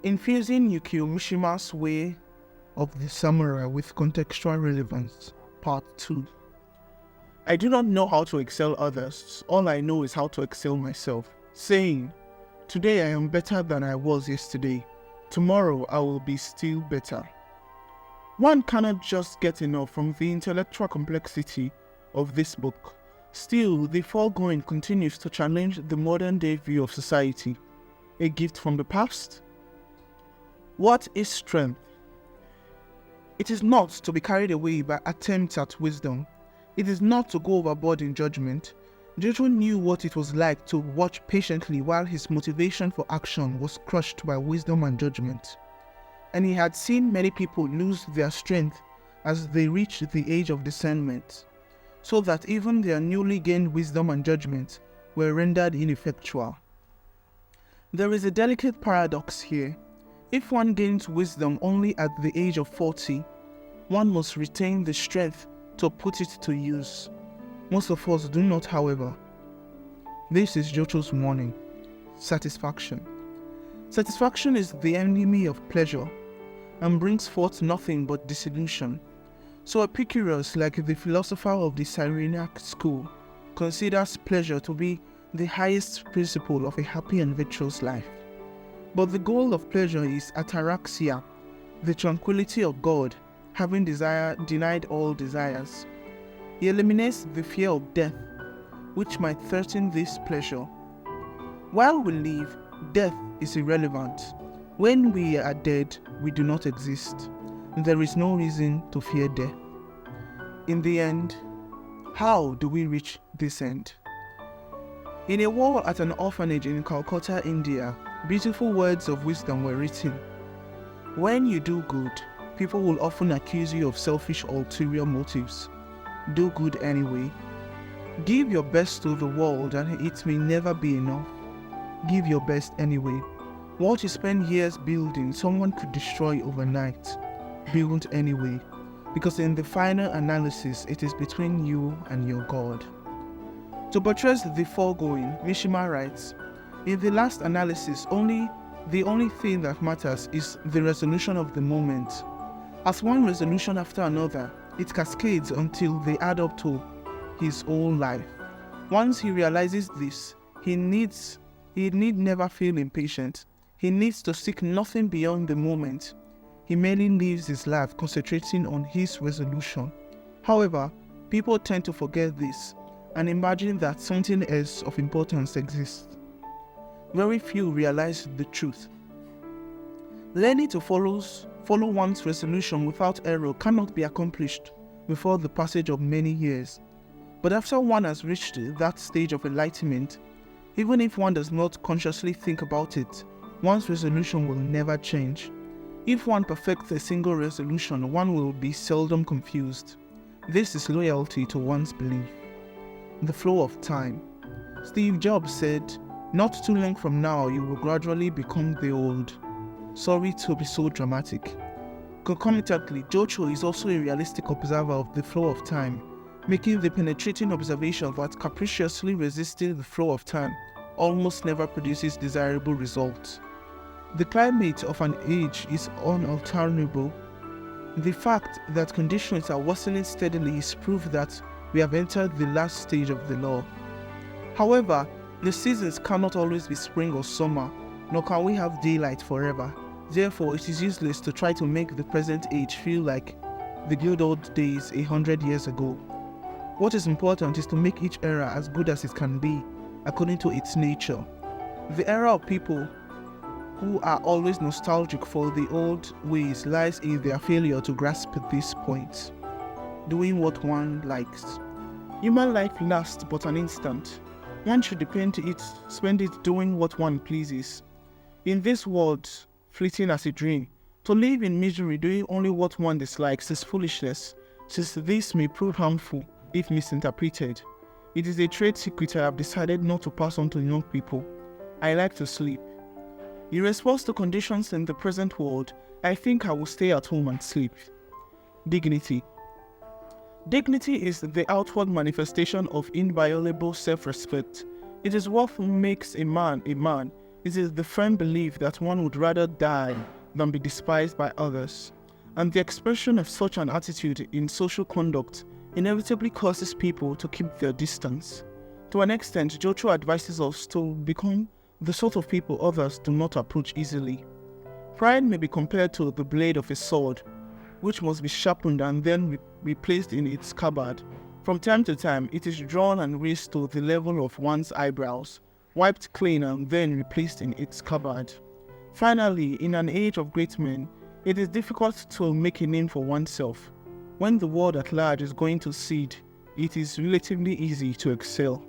Infusing Yukio Mishima's way of the samurai with contextual relevance, Part 2. I do not know how to excel others, all I know is how to excel myself. Saying, today I am better than I was yesterday, tomorrow I will be still better. One cannot just get enough from the intellectual complexity of this book. Still, the foregoing continues to challenge the modern-day view of society. A gift from the past? What is strength? It is not to be carried away by attempts at wisdom. It is not to go overboard in judgment. Jocho knew what it was like to watch patiently while his motivation for action was crushed by wisdom and judgment. And he had seen many people lose their strength as they reached the age of discernment, so that even their newly gained wisdom and judgment were rendered ineffectual. There is a delicate paradox here. If one gains wisdom only at the age of 40, one must retain the strength to put it to use. Most of us do not, however. This is Jocho's warning. Satisfaction. Satisfaction is the enemy of pleasure and brings forth nothing but disillusion. So Epicurus, like the philosopher of the Cyrenaic School, considers pleasure to be the highest principle of a happy and virtuous life. But the goal of pleasure is ataraxia, the tranquillity of God, having denied all desires. He eliminates the fear of death, which might threaten this pleasure. While we live, death is irrelevant. When we are dead, we do not exist. There is no reason to fear death. In the end, how do we reach this end? In a wall at an orphanage in Calcutta, India, beautiful words of wisdom were written. When you do good, people will often accuse you of selfish ulterior motives. Do good anyway. Give your best to the world and it may never be enough. Give your best anyway. What you spend years building, someone could destroy overnight. Build anyway, because in the final analysis, it is between you and your God. To buttress the foregoing, Mishima writes, in the last analysis, the only thing that matters is the resolution of the moment. As one resolution after another, it cascades until they add up to his whole life. Once he realizes this, he need never feel impatient. He needs to seek nothing beyond the moment. He merely lives his life concentrating on his resolution. However, people tend to forget this and imagine that something else of importance exists. Very few realize the truth. Learning to follow one's resolution without error cannot be accomplished before the passage of many years. But after one has reached that stage of enlightenment, even if one does not consciously think about it, one's resolution will never change. If one perfects a single resolution, one will be seldom confused. This is loyalty to one's belief. The flow of time. Steve Jobs said, not too long from now, you will gradually become the old. Sorry to be so dramatic. Concomitantly, Jocho is also a realistic observer of the flow of time, making the penetrating observation that capriciously resisting the flow of time almost never produces desirable results. The climate of an age is unalterable. The fact that conditions are worsening steadily is proof that we have entered the last stage of the law. However, the seasons cannot always be spring or summer, nor can we have daylight forever. Therefore, it is useless to try to make the present age feel like the good old days 100 years ago. What is important is to make each era as good as it can be, according to its nature. The era of people who are always nostalgic for the old ways lies in their failure to grasp this point. Doing what one likes. Human life lasts but an instant. One should spend it doing what one pleases. In this world, fleeting as a dream, to live in misery doing only what one dislikes is foolishness, since this may prove harmful if misinterpreted. It is a trade secret I have decided not to pass on to young people. I like to sleep. In response to conditions in the present world, I think I will stay at home and sleep. Dignity. Dignity is the outward manifestation of inviolable self-respect. It is what makes a man, It is the firm belief that one would rather die than be despised by others, and the expression of such an attitude in social conduct inevitably causes people to keep their distance. To an extent, Jocho advises us to become the sort of people others do not approach easily. Pride may be compared to the blade of a sword, which must be sharpened and then replaced in its scabbard. From time to time, it is drawn and raised to the level of one's eyebrows, wiped clean and then replaced in its scabbard. Finally, in an age of great men, it is difficult to make a name for oneself. When the world at large is going to seed, it is relatively easy to excel.